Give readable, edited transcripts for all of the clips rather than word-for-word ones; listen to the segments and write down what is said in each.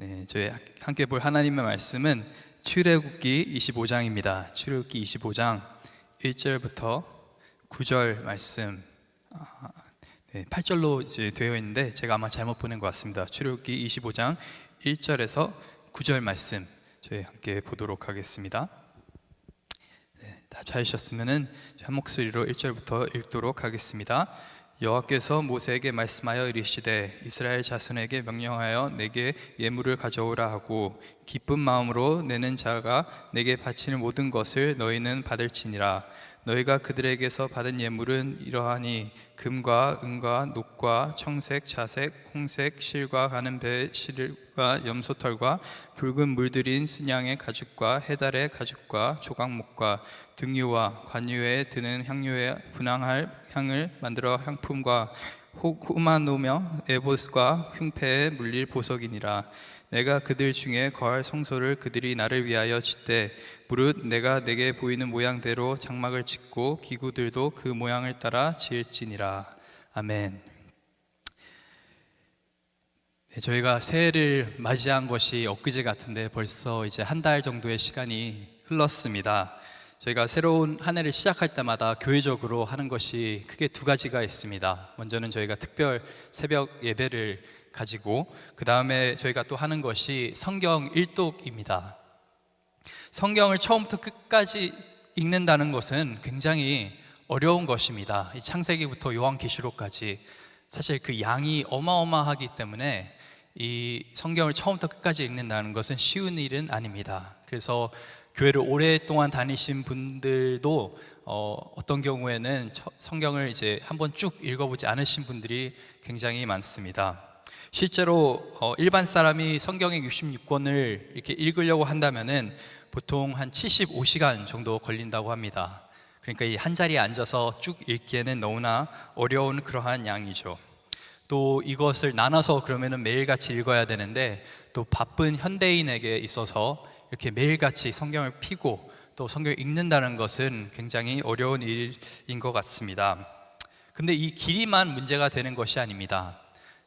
네, 저희 함께 볼 하나님의 말씀은 출애굽기 25장입니다. 출애굽기 25장 1절부터 9절 말씀. 8절로 이제 되어 있는데 제가 아마 잘못 보낸 것 같습니다. 출애굽기 25장 1절에서 9절 말씀 저희 함께 보도록 하겠습니다. 다 찾으셨으면은 한 목소리로 1절부터 읽도록 하겠습니다. 여호와께서 모세에게 말씀하여 이르시되 이스라엘 자손에게 명령하여 내게 예물을 가져오라 하고 기쁜 마음으로 내는 자가 내게 바치는 모든 것을 너희는 받을지니라. 너희가 그들에게서 받은 예물은 이러하니 금과 은과 녹과 청색, 자색, 홍색, 실과 가는 배 실과 염소털과 붉은 물들인 순양의 가죽과 해달의 가죽과 조각목과 등유와 관유에 드는 향료에 분향할 향을 만들어 향품과 후마노며 에봇과 흉패에 물릴 보석이니라. 내가 그들 중에 거할 성소를 그들이 나를 위하여 짓되 무릇 내가 내게 보이는 모양대로 장막을 짓고 기구들도 그 모양을 따라 지을지니라. 아멘. 저희가 새해를 맞이한 것이 엊그제 같은데 벌써 이제 한 달 정도의 시간이 흘렀습니다. 저희가 새로운 한 해를 시작할 때마다 교회적으로 하는 것이 크게 두 가지가 있습니다. 먼저는 저희가 특별 새벽 예배를 가지고 그 다음에 저희가 또 하는 것이 성경 일독입니다. 성경을 처음부터 끝까지 읽는다는 것은 굉장히 어려운 것입니다. 이 창세기부터 요한계시록까지 사실 그 양이 어마어마하기 때문에 이 성경을 처음부터 끝까지 읽는다는 것은 쉬운 일은 아닙니다. 그래서 교회를 오랫동안 다니신 분들도 어떤 경우에는 성경을 이제 한번 쭉 읽어보지 않으신 분들이 굉장히 많습니다. 실제로 일반 사람이 성경의 66권을 이렇게 읽으려고 한다면은 보통 한 75시간 정도 걸린다고 합니다. 그러니까 이 한 자리에 앉아서 쭉 읽기에는 너무나 어려운 그러한 양이죠. 또 이것을 나눠서 그러면은 매일같이 읽어야 되는데 또 바쁜 현대인에게 있어서 이렇게 매일같이 성경을 펴고 또 성경을 읽는다는 것은 굉장히 어려운 일인 것 같습니다. 근데 이 길이만 문제가 되는 것이 아닙니다.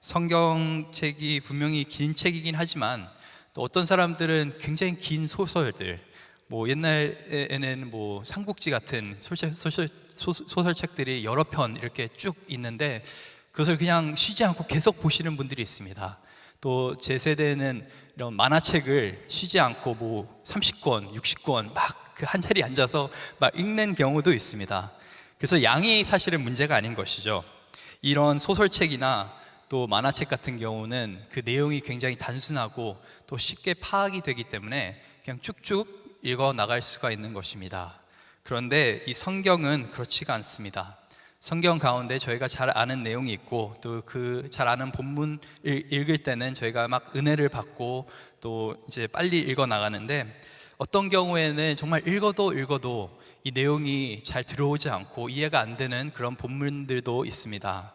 성경책이 분명히 긴 책이긴 하지만 또 어떤 사람들은 굉장히 긴 소설들, 뭐 옛날에는 뭐 삼국지 같은 소설책들이 여러 편 이렇게 쭉 있는데 그것을 그냥 쉬지 않고 계속 보시는 분들이 있습니다. 또 제 세대는 이런 만화책을 쉬지 않고 뭐 30권, 60권 막 그 한 자리에 앉아서 막 읽는 경우도 있습니다. 그래서 양이 사실은 문제가 아닌 것이죠. 이런 소설책이나 또 만화책 같은 경우는 그 내용이 굉장히 단순하고 또 쉽게 파악이 되기 때문에 그냥 쭉쭉 읽어 나갈 수가 있는 것입니다. 그런데 이 성경은 그렇지가 않습니다. 성경 가운데 저희가 잘 아는 내용이 있고 또 그 잘 아는 본문을 읽을 때는 저희가 막 은혜를 받고 또 이제 빨리 읽어 나가는데 어떤 경우에는 정말 읽어도 이 내용이 잘 들어오지 않고 이해가 안 되는 그런 본문들도 있습니다.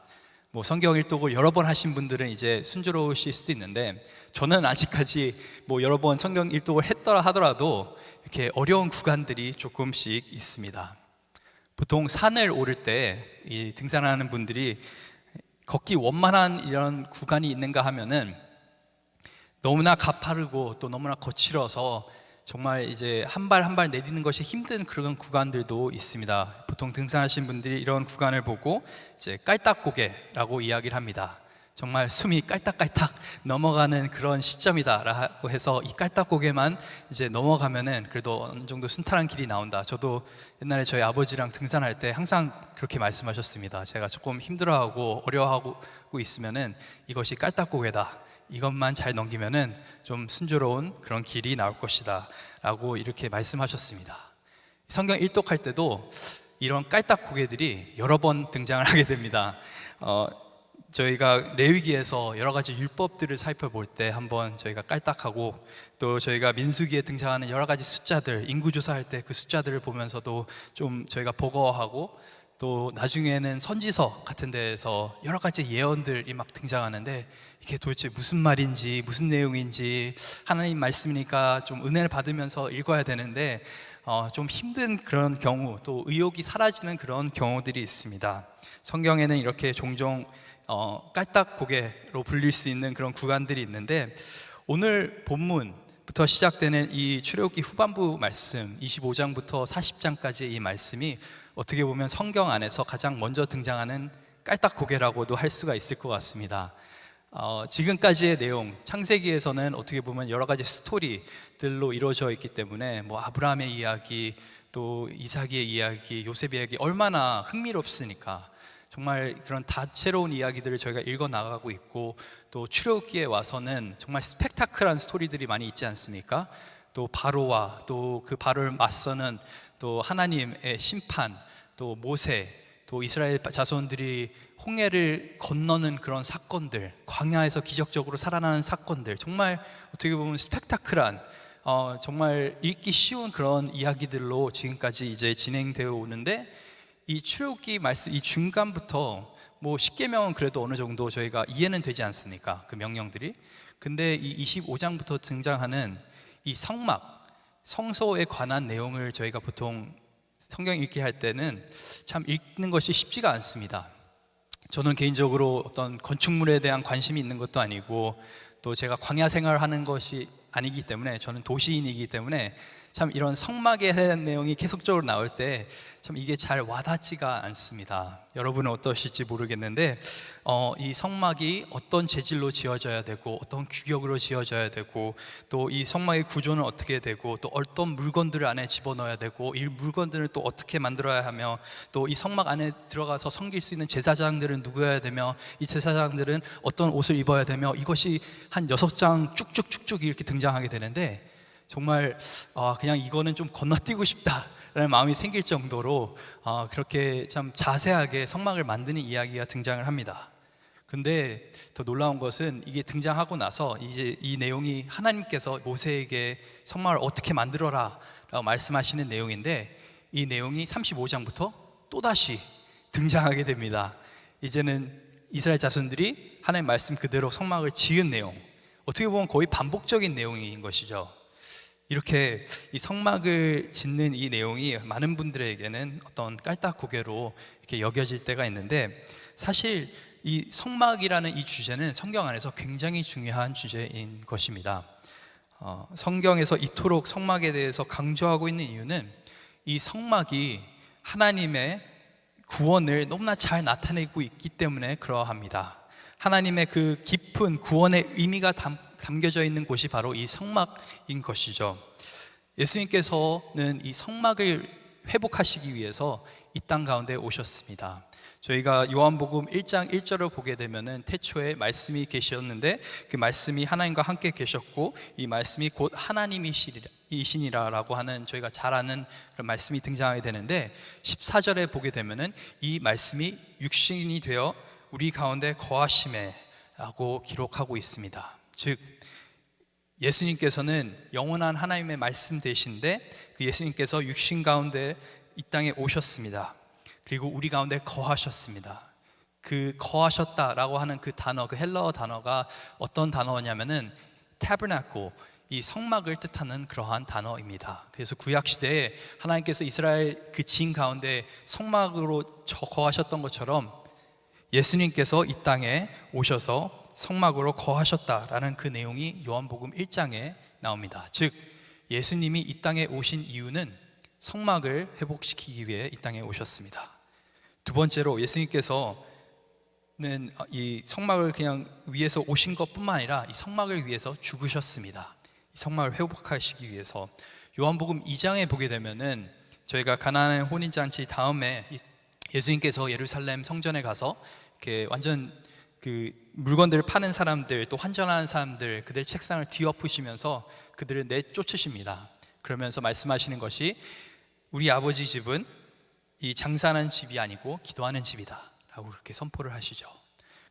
뭐 성경 일독을 여러 번 하신 분들은 이제 순조로우실 수도 있는데 저는 아직까지 뭐 여러 번 성경 일독을 했더라 하더라도 이렇게 어려운 구간들이 조금씩 있습니다. 보통 산을 오를 때 이 등산하는 분들이 걷기 원만한 이런 구간이 있는가 하면은 너무나 가파르고 또 너무나 거칠어서 정말 이제 한 발 한 발 내딛는 것이 힘든 그런 구간들도 있습니다. 보통 등산하신 분들이 이런 구간을 보고 이제 깔딱고개라고 이야기를 합니다. 정말 숨이 깔딱깔딱 넘어가는 그런 시점이다라고 해서 이 깔딱고개만 이제 넘어가면은 그래도 어느 정도 순탄한 길이 나온다. 저도 옛날에 저희 아버지랑 등산할 때 항상 그렇게 말씀하셨습니다. 제가 조금 힘들어하고 어려워하고 있으면은 이것이 깔딱고개다. 이것만 잘 넘기면은 좀 순조로운 그런 길이 나올 것이다 라고 이렇게 말씀하셨습니다. 성경 일독할 때도 이런 깔딱고개들이 여러 번 등장을 하게 됩니다. 저희가 레위기에서 여러 가지 율법들을 살펴볼 때 한번 저희가 깔딱하고 또 저희가 민수기에 등장하는 여러 가지 숫자들, 인구조사할 때 그 숫자들을 보면서도 좀 저희가 버거워하고 또 나중에는 선지서 같은 데에서 여러 가지 예언들이 막 등장하는데 이게 도대체 무슨 말인지 무슨 내용인지 하나님 말씀이니까 좀 은혜를 받으면서 읽어야 되는데 좀 힘든 그런 경우 또 의욕이 사라지는 그런 경우들이 있습니다. 성경에는 이렇게 종종 깔딱고개로 불릴 수 있는 그런 구간들이 있는데 오늘 본문부터 시작되는 이 출애굽기 후반부 말씀 25장부터 40장까지의 이 말씀이 어떻게 보면 성경 안에서 가장 먼저 등장하는 깔딱고개라고도 할 수가 있을 것 같습니다. 지금까지의 내용, 창세기에서는 어떻게 보면 여러 가지 스토리들로 이루어져 있기 때문에 뭐 아브라함의 이야기, 또 이삭의 이야기, 요셉의 이야기 얼마나 흥미롭습니까? 정말 그런 다채로운 이야기들을 저희가 읽어 나가고 있고, 또 출애굽기에 와서는 정말 스펙타클한 스토리들이 많이 있지 않습니까? 또 바로와 또 그 바로를 맞서는 또 하나님의 심판, 또 모세, 또 이스라엘 자손들이 홍해를 건너는 그런 사건들, 광야에서 기적적으로 살아나는 사건들, 정말 어떻게 보면 스펙타클한 정말 읽기 쉬운 그런 이야기들로 지금까지 이제 진행되어 오는데, 이 출애굽기 말씀 이 중간부터 뭐 10계명은 그래도 어느 정도 저희가 이해는 되지 않습니까? 그 명령들이. 근데 이 25장부터 등장하는 이 성막, 성소에 관한 내용을 저희가 보통 성경 읽기 할 때는 참 읽는 것이 쉽지가 않습니다. 저는 개인적으로 어떤 건축물에 대한 관심이 있는 것도 아니고, 또 제가 광야 생활을 하는 것이 아니기 때문에, 저는 도시인이기 때문에 참 이런 성막에 대한 내용이 계속적으로 나올 때 참 이게 잘 와닿지가 않습니다. 여러분은 어떠실지 모르겠는데 이 성막이 어떤 재질로 지어져야 되고, 어떤 규격으로 지어져야 되고, 또 이 성막의 구조는 어떻게 되고, 또 어떤 물건들을 안에 집어넣어야 되고, 이 물건들을 또 어떻게 만들어야 하며, 또 이 성막 안에 들어가서 섬길 수 있는 제사장들은 누구여야 되며, 이 제사장들은 어떤 옷을 입어야 되며, 이것이 한 6장 쭉쭉쭉쭉 이렇게 등장하게 되는데, 정말 그냥 이거는 좀 건너뛰고 싶다라는 마음이 생길 정도로 그렇게 참 자세하게 성막을 만드는 이야기가 등장을 합니다. 근데 더 놀라운 것은 이게 등장하고 나서 이제 이 내용이 하나님께서 모세에게 성막을 어떻게 만들어라 라고 말씀하시는 내용인데, 이 내용이 35장부터 또다시 등장하게 됩니다. 이제는 이스라엘 자손들이 하나님 말씀 그대로 성막을 지은 내용, 어떻게 보면 거의 반복적인 내용인 것이죠. 이렇게 이 성막을 짓는 이 내용이 많은 분들에게는 어떤 깔딱고개로 이렇게 여겨질 때가 있는데, 사실 이 성막이라는 이 주제는 성경 안에서 굉장히 중요한 주제인 것입니다. 성경에서 이토록 성막에 대해서 강조하고 있는 이유는 이 성막이 하나님의 구원을 너무나 잘 나타내고 있기 때문에 그러합니다. 하나님의 그 깊은 구원의 의미가 담겨져 있는 곳이 바로 이 성막인 것이죠. 예수님께서는 이 성막을 회복하시기 위해서 이 땅 가운데 오셨습니다. 저희가 요한복음 1장 1절을 보게 되면은 태초에 말씀이 계셨는데 그 말씀이 하나님과 함께 계셨고 이 말씀이 곧 하나님이시니라라고 하는 저희가 잘 아는 그런 말씀이 등장하게 되는데, 14절에 보게 되면은 이 말씀이 육신이 되어 우리 가운데 거하심에 라고 기록하고 있습니다. 즉 예수님께서는 영원한 하나님의 말씀 되신데, 그 예수님께서 육신 가운데 이 땅에 오셨습니다. 그리고 우리 가운데 거하셨습니다. 그 거하셨다라고 하는 그 단어, 그 헬라어 단어가 어떤 단어냐면은 tabernacle, 이 성막을 뜻하는 그러한 단어입니다. 그래서 구약 시대에 하나님께서 이스라엘 그 진 가운데 성막으로 거하셨던 것처럼 예수님께서 이 땅에 오셔서 성막으로 거하셨다라는 그 내용이 요한복음 1장에 나옵니다. 즉 예수님이 이 땅에 오신 이유는 성막을 회복시키기 위해 이 땅에 오셨습니다. 두 번째로 예수님께서는 이 성막을 그냥 위해서 오신 것뿐만 아니라 이 성막을 위해서 죽으셨습니다. 이 성막을 회복하시기 위해서. 요한복음 2장에 보게 되면은 저희가 가나안의 혼인잔치 다음에 예수님께서 예루살렘 성전에 가서 이렇게 완전 그 물건들을 파는 사람들, 또 환전하는 사람들, 그들 책상을 뒤엎으시면서 그들을 내쫓으십니다. 그러면서 말씀하시는 것이 우리 아버지 집은 이 장사하는 집이 아니고 기도하는 집이다 라고 그렇게 선포를 하시죠.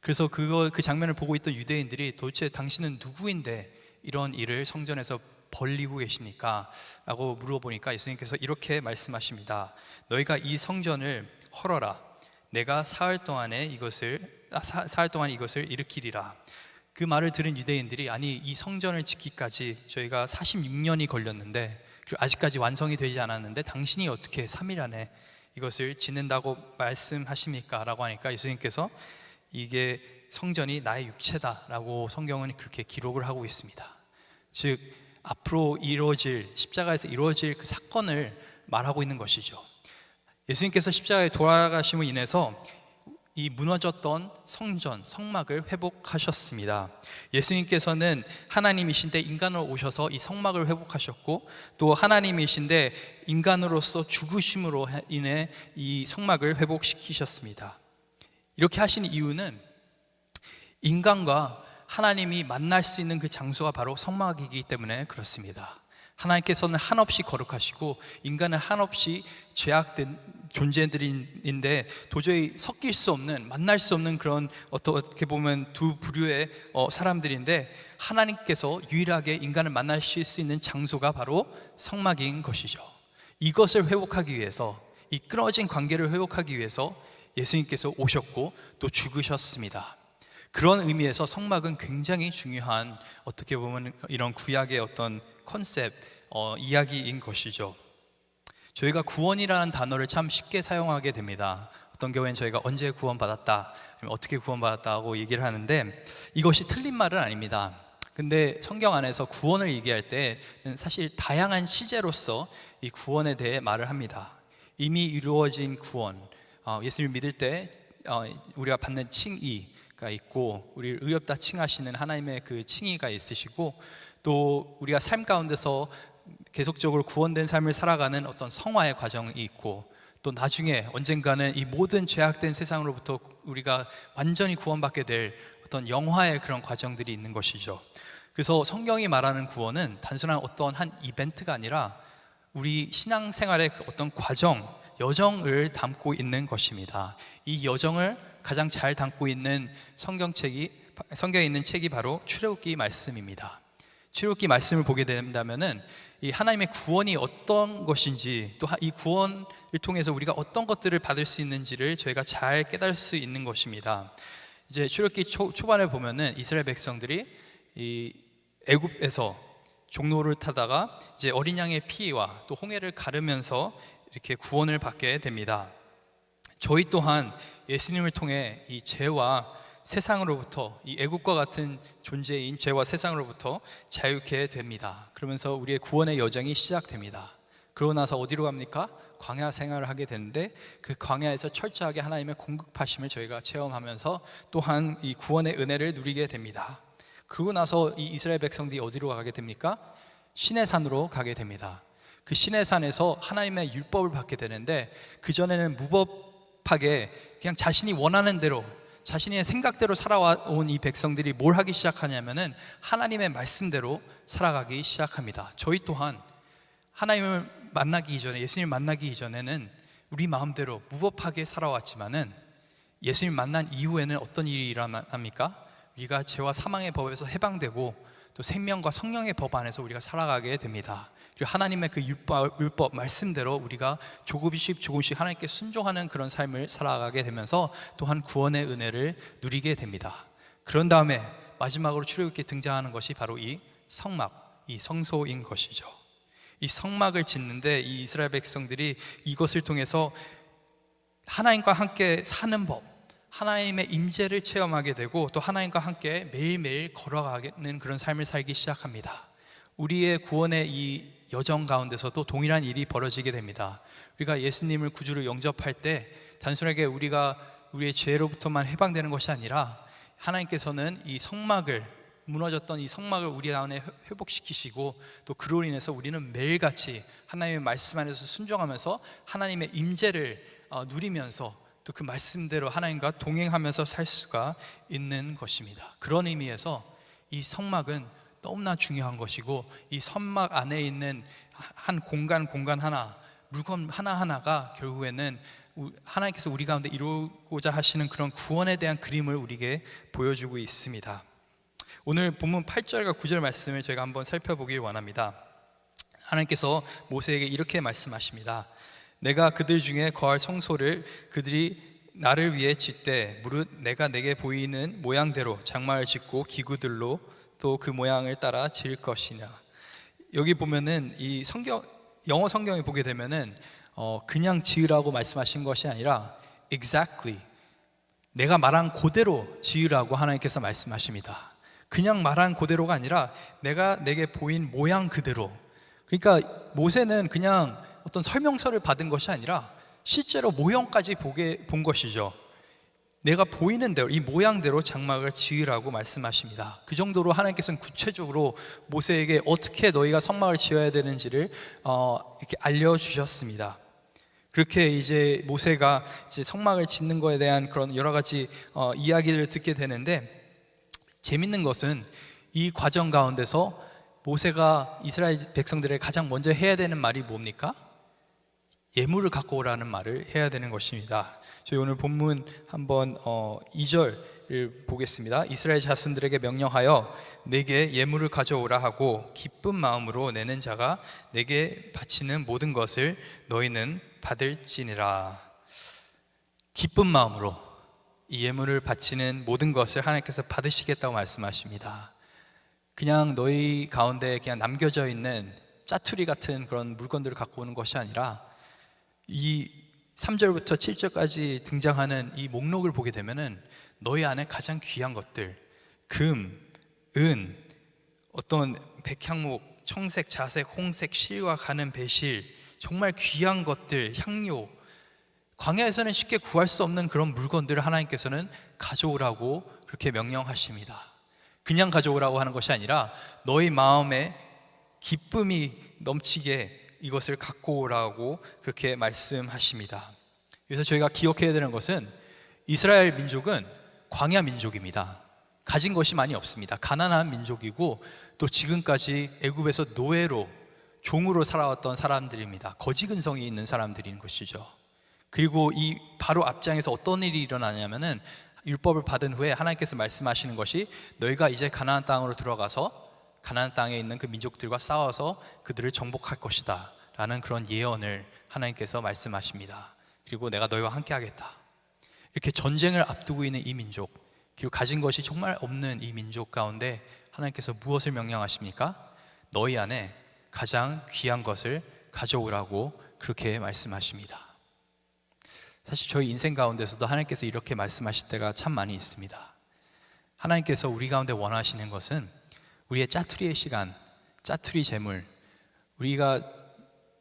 그래서 그 장면을 보고 있던 유대인들이 도대체 당신은 누구인데 이런 일을 성전에서 벌리고 계십니까? 라고 물어보니까 예수님께서 이렇게 말씀하십니다. 너희가 이 성전을 헐어라. 내가 사흘 동안에 이것을 일으키리라. 그 말을 들은 유대인들이 아니 이 성전을 짓기까지 저희가 46년이 걸렸는데 아직까지 완성이 되지 않았는데 당신이 어떻게 3일 안에 이것을 짓는다고 말씀하십니까? 라고 하니까 예수님께서 이게 성전이 나의 육체다 라고 성경은 그렇게 기록을 하고 있습니다. 즉 앞으로 이루어질, 십자가에서 이루어질 그 사건을 말하고 있는 것이죠. 예수님께서 십자가에 돌아가심으로 인해서 이 무너졌던 성전, 성막을 회복하셨습니다. 예수님께서는 하나님이신데 인간으로 오셔서 이 성막을 회복하셨고, 또 하나님이신데 인간으로서 죽으심으로 인해 이 성막을 회복시키셨습니다. 이렇게 하신 이유는 인간과 하나님이 만날 수 있는 그 장소가 바로 성막이기 때문에 그렇습니다. 하나님께서는 한없이 거룩하시고 인간은 한없이 죄악된 존재들인데 도저히 섞일 수 없는, 만날 수 없는 그런 어떻게 보면 두 부류의 사람들인데, 하나님께서 유일하게 인간을 만나실 수 있는 장소가 바로 성막인 것이죠. 이것을 회복하기 위해서, 이 끊어진 관계를 회복하기 위해서 예수님께서 오셨고 또 죽으셨습니다. 그런 의미에서 성막은 굉장히 중요한, 어떻게 보면 이런 구약의 어떤 컨셉, 이야기인 것이죠. 저희가 구원이라는 단어를 참 쉽게 사용하게 됩니다. 어떤 경우에는 저희가 언제 구원받았다, 어떻게 구원받았다고 얘기를 하는데, 이것이 틀린 말은 아닙니다. 근데 성경 안에서 구원을 얘기할 때는 사실 다양한 시제로서 이 구원에 대해 말을 합니다. 이미 이루어진 구원, 예수님을 믿을 때 우리가 받는 칭의가 있고, 우리를 의롭다 칭하시는 하나님의 그 칭의가 있으시고, 또 우리가 삶 가운데서 계속적으로 구원된 삶을 살아가는 어떤 성화의 과정이 있고, 또 나중에 언젠가는 이 모든 죄악된 세상으로부터 우리가 완전히 구원받게 될 어떤 영화의 그런 과정들이 있는 것이죠. 그래서 성경이 말하는 구원은 단순한 어떤 한 이벤트가 아니라 우리 신앙생활의 그 어떤 과정, 여정을 담고 있는 것입니다. 이 여정을 가장 잘 담고 있는 성경에 있는 책이 바로 출애굽기 말씀입니다. 출애굽기 말씀을 보게 된다면은 이 하나님의 구원이 어떤 것인지, 또 이 구원을 통해서 우리가 어떤 것들을 받을 수 있는지를 저희가 잘 깨달을 수 있는 것입니다. 이제 출애굽기 초반에 보면은 이스라엘 백성들이 이 애굽에서 종로를 타다가 이제 어린 양의 피와 또 홍해를 가르면서 이렇게 구원을 받게 됩니다. 저희 또한 예수님을 통해 이 죄와 세상으로부터, 이 애국과 같은 존재인 죄와 세상으로부터 자유케 됩니다. 그러면서 우리의 구원의 여정이 시작됩니다. 그러고 나서 어디로 갑니까? 광야 생활을 하게 되는데, 그 광야에서 철저하게 하나님의 공급하심을 저희가 체험하면서 또한 이 구원의 은혜를 누리게 됩니다. 그러고 나서 이 이스라엘 백성들이 어디로 가게 됩니까? 시내산으로 가게 됩니다. 그 시내산에서 하나님의 율법을 받게 되는데, 그전에는 무법하게 그냥 자신이 원하는 대로, 자신의 생각대로 살아온 이 백성들이 뭘 하기 시작하냐면은 하나님의 말씀대로 살아가기 시작합니다. 저희 또한 하나님을 만나기 이전에, 예수님을 만나기 이전에는 우리 마음대로 무법하게 살아왔지만은 예수님 만난 이후에는 어떤 일이 일어납니까? 우리가 죄와 사망의 법에서 해방되고 또 생명과 성령의 법 안에서 우리가 살아가게 됩니다. 그리고 하나님의 그 율법 말씀대로 우리가 조금씩 하나님께 순종하는 그런 삶을 살아가게 되면서 또한 구원의 은혜를 누리게 됩니다. 그런 다음에 마지막으로 출애굽기에 등장하는 것이 바로 이 성막, 이 성소인 것이죠. 이 성막을 짓는데 이 이스라엘 백성들이 이것을 통해서 하나님과 함께 사는 법, 하나님의 임재를 체험하게 되고, 또 하나님과 함께 매일매일 걸어가는 그런 삶을 살기 시작합니다. 우리의 구원의 이 여정 가운데서도 동일한 일이 벌어지게 됩니다. 우리가 예수님을 구주로 영접할 때 단순하게 우리가 우리의 죄로부터만 해방되는 것이 아니라, 하나님께서는 이 성막을, 무너졌던 이 성막을 우리 안에 회복시키시고, 또 그로 인해서 우리는 매일같이 하나님의 말씀 안에서 순종하면서 하나님의 임재를 누리면서 또 그 말씀대로 하나님과 동행하면서 살 수가 있는 것입니다. 그런 의미에서 이 성막은 너무나 중요한 것이고, 이 성막 안에 있는 한 공간 하나, 물건 하나하나가 결국에는 하나님께서 우리 가운데 이루고자 하시는 그런 구원에 대한 그림을 우리에게 보여주고 있습니다. 오늘 본문 8절과 9절 말씀을 제가 한번 살펴보길 원합니다. 하나님께서 모세에게 이렇게 말씀하십니다. 내가 그들 중에 거할 성소를 그들이 나를 위해 짓되 무릇 내가 내게 보이는 모양대로 장막을 짓고 기구들로 또 그 모양을 따라 지을 것이냐. 여기 보면은 이 영어 성경에 보게 되면은 그냥 지으라고 말씀하신 것이 아니라 exactly, 내가 말한 그대로 지으라고 하나님께서 말씀하십니다. 그냥 말한 그대로가 아니라 내가 내게 보인 모양 그대로. 그러니까 모세는 그냥 어떤 설명서를 받은 것이 아니라 실제로 모형까지 본 것이죠. 내가 보이는 대로, 이 모양대로 장막을 지으라고 말씀하십니다. 그 정도로 하나님께서는 구체적으로 모세에게 어떻게 너희가 성막을 지어야 되는지를 이렇게 알려주셨습니다. 그렇게 이제 모세가 이제 성막을 짓는 것에 대한 그런 여러 가지 이야기를 듣게 되는데, 재밌는 것은 이 과정 가운데서 모세가 이스라엘 백성들에게 가장 먼저 해야 되는 말이 뭡니까? 예물을 갖고 오라는 말을 해야 되는 것입니다. 저희 오늘 본문 한번 2절을 보겠습니다. 이스라엘 자손들에게 명령하여 내게 예물을 가져오라 하고 기쁜 마음으로 내는 자가 내게 바치는 모든 것을 너희는 받을지니라. 기쁜 마음으로 이 예물을 바치는 모든 것을 하나님께서 받으시겠다고 말씀하십니다. 그냥 너희 가운데 그냥 남겨져 있는 짜투리 같은 그런 물건들을 갖고 오는 것이 아니라, 이 3절부터 7절까지 등장하는 이 목록을 보게 되면은 너희 안에 가장 귀한 것들, 금, 은, 어떤 백향목, 청색, 자색, 홍색, 실과 가는 배실, 정말 귀한 것들, 향료, 광야에서는 쉽게 구할 수 없는 그런 물건들을 하나님께서는 가져오라고 그렇게 명령하십니다. 그냥 가져오라고 하는 것이 아니라 너희 마음에 기쁨이 넘치게 이것을 갖고 오라고 그렇게 말씀하십니다. 그래서 저희가 기억해야 되는 것은 이스라엘 민족은 광야 민족입니다. 가진 것이 많이 없습니다. 가난한 민족이고 또 지금까지 애굽에서 노예로, 종으로 살아왔던 사람들입니다. 거지 근성이 있는 사람들인 것이죠. 그리고 이 바로 앞장에서 어떤 일이 일어나냐면은, 율법을 받은 후에 하나님께서 말씀하시는 것이 너희가 이제 가나안 땅으로 들어가서 가나안 땅에 있는 그 민족들과 싸워서 그들을 정복할 것이다 라는 그런 예언을 하나님께서 말씀하십니다. 그리고 내가 너희와 함께 하겠다. 이렇게 전쟁을 앞두고 있는 이 민족, 그리고 가진 것이 정말 없는 이 민족 가운데 하나님께서 무엇을 명령하십니까? 너희 안에 가장 귀한 것을 가져오라고 그렇게 말씀하십니다. 사실 저희 인생 가운데서도 하나님께서 이렇게 말씀하실 때가 참 많이 있습니다. 하나님께서 우리 가운데 원하시는 것은 우리의 짜투리의 시간, 짜투리 재물, 우리가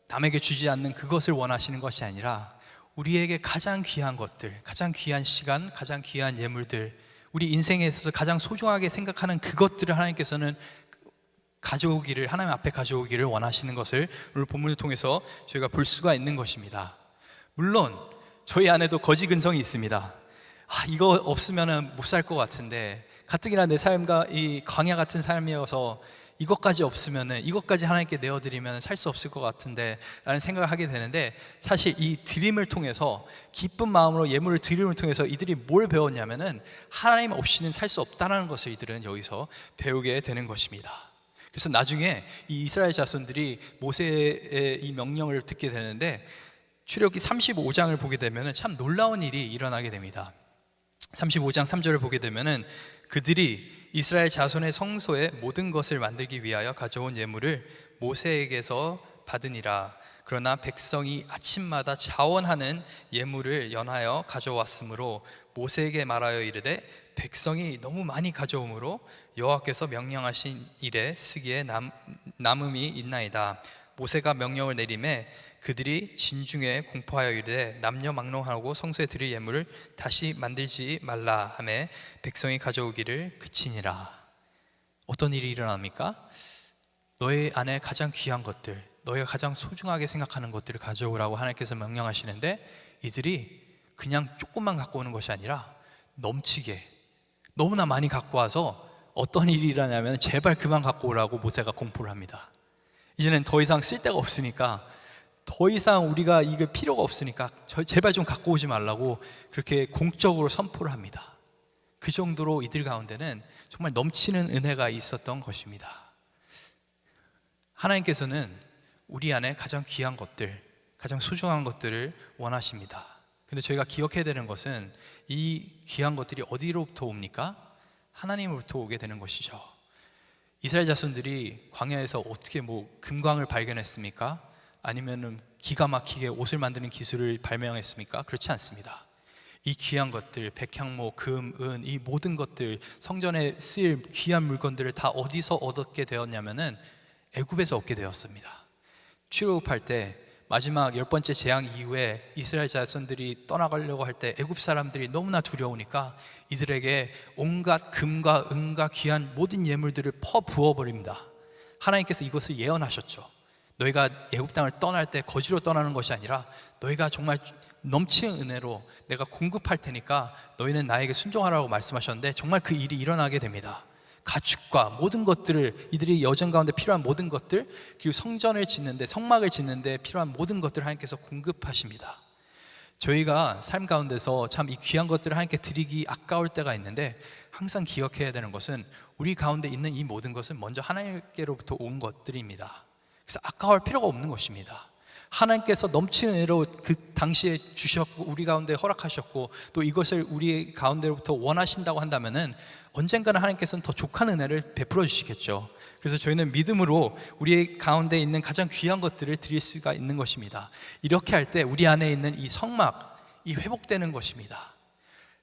남에게 주지 않는 그것을 원하시는 것이 아니라 우리에게 가장 귀한 것들, 가장 귀한 시간, 가장 귀한 예물들, 우리 인생에 있어서 가장 소중하게 생각하는 그것들을 하나님께서는 가져오기를, 하나님 앞에 가져오기를 원하시는 것을 오늘 본문을 통해서 저희가 볼 수가 있는 것입니다. 물론 저희 안에도 거지 근성이 있습니다. 이거 없으면 못 살 것 같은데, 가뜩이나 내 삶과 이 광야 같은 삶이어서 이것까지 없으면, 이것까지 하나님께 내어드리면 살 수 없을 것 같은데 라는 생각을 하게 되는데, 사실 이 드림을 통해서, 기쁜 마음으로 예물을 드림을 통해서 이들이 뭘 배웠냐면은 하나님 없이는 살 수 없다는 것을 이들은 여기서 배우게 되는 것입니다. 그래서 나중에 이 이스라엘 자손들이 모세의 이 명령을 듣게 되는데, 출애굽기 35장을 보게 되면 참 놀라운 일이 일어나게 됩니다. 35장 3절을 보게 되면 그들이 이스라엘 자손의 성소에 모든 것을 만들기 위하여 가져온 예물을 모세에게서 받으니라. 그러나 백성이 아침마다 자원하는 예물을 연하여 가져왔으므로 모세에게 말하여 이르되 백성이 너무 많이 가져오므로 여호와께서 명령하신 일에 쓰기에 남음이 있나이다. 모세가 명령을 내리매 그들이 진중에 공포하여 이르되 남녀 막론하고 성소에 드릴 예물을 다시 만들지 말라 하매 백성이 가져오기를 그치니라. 어떤 일이 일어납니까? 너희 안에 가장 귀한 것들, 너희가 가장 소중하게 생각하는 것들을 가져오라고 하나님께서 명령하시는데, 이들이 그냥 조금만 갖고 오는 것이 아니라 넘치게, 너무나 많이 갖고 와서 어떤 일이 일어나냐면 제발 그만 갖고 오라고 모세가 공포를 합니다. 이제는 더 이상 쓸 데가 없으니까, 더 이상 우리가 이게 필요가 없으니까 제발 좀 갖고 오지 말라고 그렇게 공적으로 선포를 합니다. 그 정도로 이들 가운데는 정말 넘치는 은혜가 있었던 것입니다. 하나님께서는 우리 안에 가장 귀한 것들, 가장 소중한 것들을 원하십니다. 근데 저희가 기억해야 되는 것은 이 귀한 것들이 어디로부터 옵니까? 하나님으로부터 오게 되는 것이죠. 이스라엘 자손들이 광야에서 어떻게 금광을 발견했습니까? 아니면은 기가 막히게 옷을 만드는 기술을 발명했습니까? 그렇지 않습니다. 이 귀한 것들, 백향목, 금, 은, 이 모든 것들, 성전에 쓰일 귀한 물건들을 다 어디서 얻게 되었냐면은 애굽에서 얻게 되었습니다. 출애굽할 때 마지막 10번째 재앙 이후에 이스라엘 자손들이 떠나가려고 할 때 애굽 사람들이 너무나 두려우니까 이들에게 온갖 금과 은과 귀한 모든 예물들을 퍼부어버립니다. 하나님께서 이것을 예언하셨죠. 너희가 애굽 땅을 떠날 때 거지로 떠나는 것이 아니라 너희가 정말 넘치는 은혜로 내가 공급할 테니까 너희는 나에게 순종하라고 말씀하셨는데 정말 그 일이 일어나게 됩니다. 가축과 모든 것들을, 이들이 여정 가운데 필요한 모든 것들, 그리고 성전을 짓는데, 성막을 짓는데 필요한 모든 것들을 하나님께서 공급하십니다. 저희가 삶 가운데서 참 이 귀한 것들을 하나님께 드리기 아까울 때가 있는데 항상 기억해야 되는 것은 우리 가운데 있는 이 모든 것은 먼저 하나님께로부터 온 것들입니다. 그래서 아까울 필요가 없는 것입니다. 하나님께서 넘치는 은혜로 그 당시에 주셨고 우리 가운데 허락하셨고 또 이것을 우리 가운데로부터 원하신다고 한다면은 언젠가는 하나님께서는 더 족한 은혜를 베풀어 주시겠죠. 그래서 저희는 믿음으로 우리 가운데 있는 가장 귀한 것들을 드릴 수가 있는 것입니다. 이렇게 할 때 우리 안에 있는 이 성막, 이 회복되는 것입니다.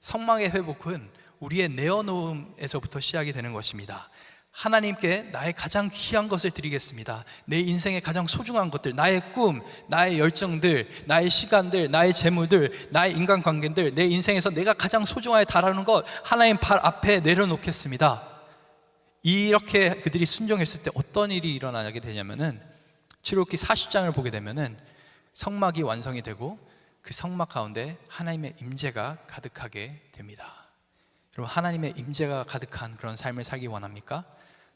성막의 회복은 우리의 내어놓음에서부터 시작이 되는 것입니다. 하나님께 나의 가장 귀한 것을 드리겠습니다. 내 인생의 가장 소중한 것들, 나의 꿈, 나의 열정들, 나의 시간들, 나의 재물들, 나의 인간관계들, 내 인생에서 내가 가장 소중하게 다루는 것 하나님 발 앞에 내려놓겠습니다. 이렇게 그들이 순종했을 때 어떤 일이 일어나게 되냐면은 출애굽기 40장을 보게 되면은 성막이 완성이 되고 그 성막 가운데 하나님의 임재가 가득하게 됩니다. 여러분, 하나님의 임재가 가득한 그런 삶을 살기 원합니까?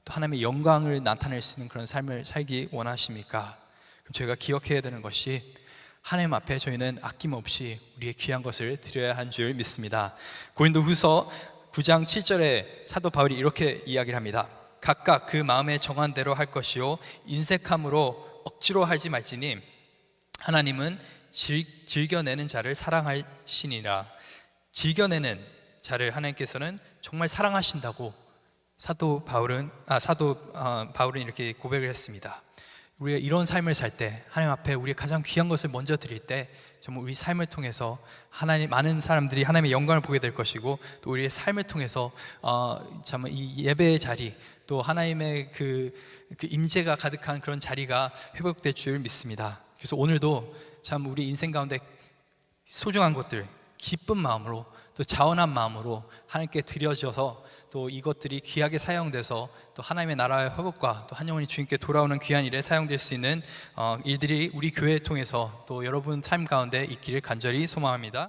또 하나님의 영광을 나타낼 수 있는 그런 삶을 살기 원하십니까? 그럼 저희가 기억해야 되는 것이 하나님 앞에 저희는 아낌없이 우리의 귀한 것을 드려야 한 줄 믿습니다. 고린도후서 9장 7절에 사도 바울이 이렇게 이야기를 합니다. 각각 그 마음에 정한 대로 할 것이요 인색함으로 억지로 하지 말지니 하나님은 즐겨내는 자를 사랑하시니라. 즐겨내는 자를 하나님께서는 정말 사랑하신다고 사도 바울은 이렇게 고백을 했습니다. 우리가 이런 삶을 살 때 하나님 앞에 우리의 가장 귀한 것을 먼저 드릴 때 정말 우리 삶을 통해서 많은 사람들이 하나님의 영광을 보게 될 것이고 또 우리의 삶을 통해서 정말 이 예배의 자리 또 하나님의 그 임재가 가득한 그런 자리가 회복될 줄 믿습니다. 그래서 오늘도 참 우리 인생 가운데 소중한 것들 기쁜 마음으로 또 자원한 마음으로 하나님께 드려져서 또 이것들이 귀하게 사용돼서 또 하나님의 나라의 회복과 또 한 영혼이 주님께 돌아오는 귀한 일에 사용될 수 있는 일들이 우리 교회를 통해서 또 여러분 삶 가운데 있기를 간절히 소망합니다.